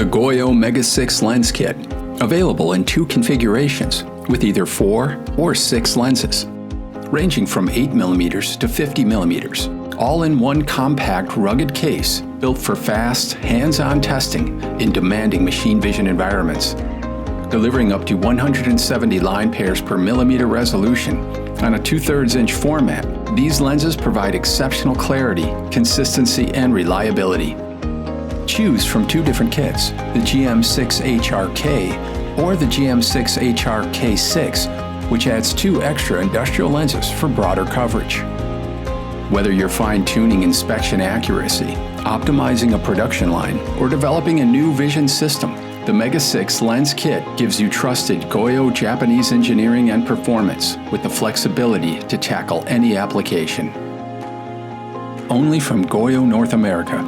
The GOYO MEGA6 Lens Kit, available in 2 configurations with either 4 or 6 lenses, ranging from 8mm to 50mm, all in one compact, rugged case built for fast, hands-on testing in demanding machine vision environments. Delivering up to 170 line pairs per millimeter resolution on a 2/3 inch format, these lenses provide exceptional clarity, consistency, and reliability. Choose from 2 different kits, the GM6HRK or the GM6HRK6, which adds 2 extra industrial lenses for broader coverage. Whether you're fine-tuning inspection accuracy, optimizing a production line, or developing a new vision system, the MEGA6 Lens Kit gives you trusted GOYO Japanese engineering and performance with the flexibility to tackle any application. Only from GOYO North America.